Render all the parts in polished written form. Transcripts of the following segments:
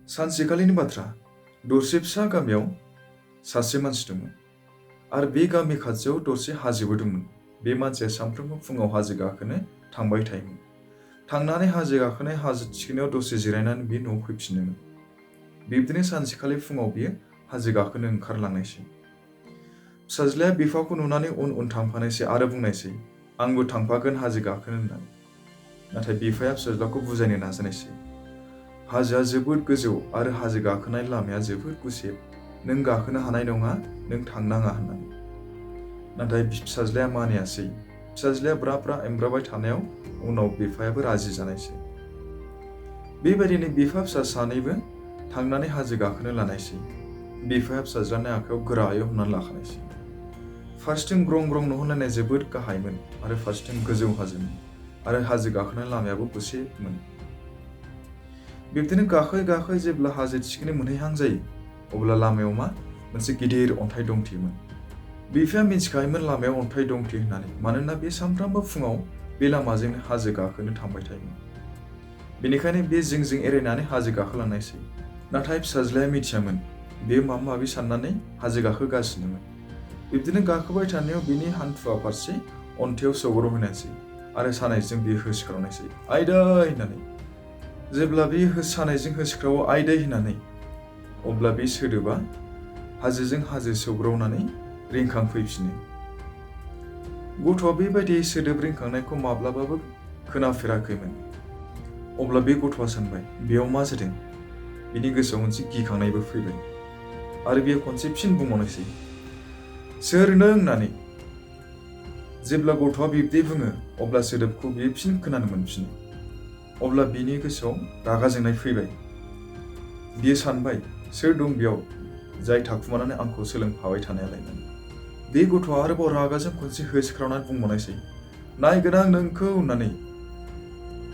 सानसेखालिनि बाथ्रा दरसे फिसा गामियाव सासे मानसि दंमोन आरो बे गामि खाथियाव दरसे हाजोबो दंमोन। बे मानसिया सानफ्रोमबो फुङाव हाजो गाखोनो थांबाय थायोमोन। थांनानै हाजो गाखोनाय हाजो थिखिनायाव दसे जिरायनानै बियो न'आव फैफिनोमोन। बिब्दिनो सानसेखालि फुङाव बियो हाजो गाखोनो ओंखारलांनायसै। फिसाज्लाया बिफाखौ नुनानै उन उन थांफानायसै आरो बुंनायसै, आंबो थांफागोन हाजो गाखोनो होननानै। नाथाय बिफाया फिसाज्लाखौ बुजायनो नाजानायसै। हाजोआ जोबोद गोजौ आरो हाजो गाखोनाय लामाया जोबोद गुसेब। नों गाखोनो हानाय नङा, नों थांनाङा होननानै। नाथाय फिसाज्लाया मानियासै। फिसाज्लाया ब्रा ब्रा एमब्राबाय थानायाव उनाव बिफायाबो राजि जानायसै। बेबायदिनो बिफा फिसा सानैबो थांनानै हाजो गाखोनो लानायसै। बिफाया फिसाज्लानि आखायाव गोरायै हमनानै लाखानायसै। फारसेथिं ग्रं ग्रं नुहुरलायनाय जोबोद गाहायमोन आरो फारसेथिं गोजौ हाजोमोन आरो हाजो गाखोनाय लामायाबो गुसेबमोन। बिब्दिनो गाखोयै गाखोयै जेब्ला हाजो थिखिनि मोनहैहां जायो, अब्ला लामायाव मोनसे गिदिर अन्थाइ दंथेयोमोन। बिफाया मिथिखायोमोन लामायाव अन्थाइ दंथेयो होननानै, मानोना बे सानफ्रामबो फुङाव बे लामाजोंनो हाजो गाखोनो थांबाय थायोमोन। बेनिखायनो बे जिं जिं एरायनानै हाजो गाखोलांनायसै। नाथाय फिसाज्लाया मिथियामोन बे माबा माबि साननानै हाजो गाखोगासिनोमोन। बिब्दिनो गाखोबाय थानायाव बिनि हान्थुआ फारसे अन्थायाव सौग्रावहैनायसै आरो सानायजों बियो होसिख्रावनायसै, आइदै होननानै। जेब्ला बियो सानायजों होसिख्रावो आइदै होननानै, अब्ला बे सोदोबा हाजोजों हाजो सौग्रावनानै रिंखांफैफिनो। गथ'आ बेबायदि सोदोब रिंखांनायखौ माब्लाबाबो खोनाफेराखैमोन। अब्ला बे गथ'आ सानबाय, बेयाव मा जादों? बिनि गोसोआव मोनसे गिखांनायबो फैबाय आरो बियो खनसे फिन बुंबावनायसै, सोर नों होननानै। जेब्ला गथ'आ बिब्दि बुङो, अब्ला सोदोबखौ बियो फिन खोनानो मोनफिनो। अब्ला बिनि गोसोआव रागा जोंनाय फैबाय। बियो सानबाय, सोर दं बेयाव जाय थाखुमानानै आंखौ सोलोंफाबाय थानायालाय? बे गथ'आ आरोबाव रागाजों खनसे होसिख्रावनानै बुंबावनायसै, नायगोन आं नोंखौ होननानै।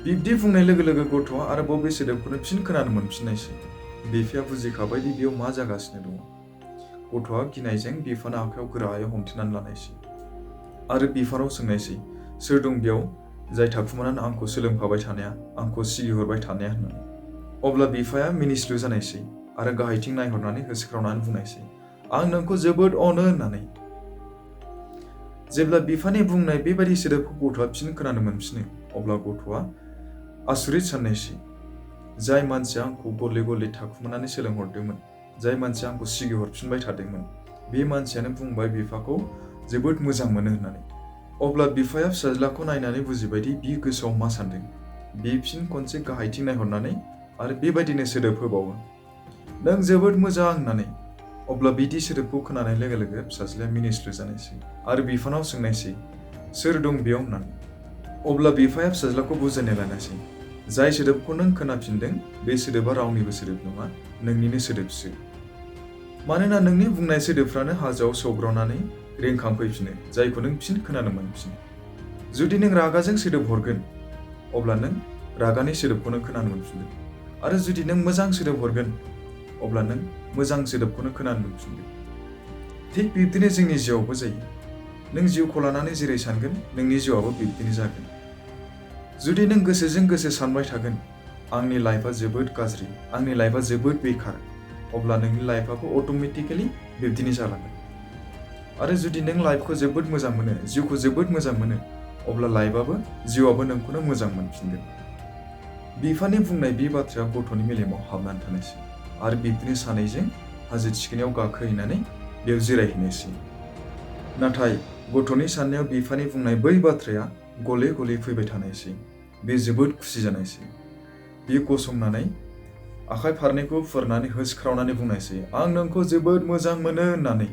बिब्दि बुंनाय लोगो लोगो गथ'आ आरोबाव बे सोदोबखौनो फिन खोनानो मोनफिननायसै। बिफाया बुजिखाबाय दि बेयाव मा जागासिनो दङ। गथ'आ गिनायजों बिफानि आखायाव गोरायै हमथेनानै लानायसै आरो बिफानाव सोंनायसै, सोर दं बेयाव जाय थाखुमानानै आंखौ सोलोंफाबाय थानाया, आंखौ सिगिहरबाय थानाया होननानै। अब्ला बिफाया मिनिस्लु जानायसै आरो गाहायथिं नायहरनानै होसिख्रावनानै बुंनायसै, आं नोंखौ जोबोद अनो होननानै। जेब्ला बिफानि बुंनाय बेबायदि सोदोबखौ गथ'आ फिन खोनानो मोनफिनो, अब्ला गथ'आ आसुरित साननायसै। जाय मानसिया आंखौ गले गले थाखुमानानै सोलोंहरदोंमोन, जाय मानसिया आंखौ सिगिहरफिनबाय थादोंमोन, बे मानसियानो बुंबाय बिफाखौ जोबोद मोजां मोनो होननानै। अब्ला बिफाया फिसाज्लाखौ नायनानै बुजिबायदि बियो गोसोआव मा सानदों। बियो फिन खनसे गाहायथिं नायहरनानै आरो बेबायदिनो सोदोब होबावो, नों जोबोद मोजां होननानै। अब्ला बिदि सोदोबखौ खोनानाय लोगो लोगो फिसाज्लाया मिनिस्लु जानायसै आरो बिफानाव सोंनायसै, सोर दं बेयाव होननानै। अब्ला बिफाया फिसाज्लाखौ बुजायनो लानायसै, जाय सोदोबखौ नों खोनाफिनदों, बे सोदोबा रावनिबो सोदोब नङा, नोंनिनो सोदोबसो। मानोना नोंनि बुंनाय सोदोबफ्रानो हाजोआव सौग्रावनानै रिंखांफैफिनो, जायखौ नों फिन खोनानो मोनफिनो। जुदि नों रागाजों सोदोब हरगोन, अब्ला नों रागानि सोदोबखौनो खोनानो मोनफिनगोन। आरो जुदि नों मोजां सोदोब हरगोन, अब्ला नों मोजां सोदोबखौनो खोनानो मोनफिनगोन। थिग बिब्दिनो जोंनि जिउआवबो जायो। नों जिउखौ लानानै जेरै सानगोन, नोंनि जिउआबो बिब्दिनो जागोन। जुदि नों गोसोजों गोसो सानबाय थागोन, आंनि लाइफआ जोबोद गाज्रि, आंनि लाइफआ जोबोद बेखार, अब्ला नोंनि लाइफआबो अट'मेटिकेलि बिब्दिनो जालांगोन। आरो जुदि नों लाइफखौ जोबोद मोजां मोनो, जिउखौ जोबोद मोजां मोनो, अब्ला जिउआबो नोंखौनो मोजां मोनफिनगोन। बिफानि बुंनाय बे बाथ्राया गथ'नि मेलेमाव हाबनानै थानायसै आरो बिब्दिनो सानैजों हाजो थिखिनायाव गाखोहैनानै बेयाव जिरायहैनायसै। नाथाय गथ'नि साननायाव बिफानि बुंनाय बै बाथ्राया गले गले फैबाय थानायसै। बे जोबोद खुसि जानायसै। बियो गसंनानै आखाइ फारनैखौ फुवारनानै होसिख्रावनानै बुंनायसै, आं नोंखौ जोबोद मोजां मोनो होननानै।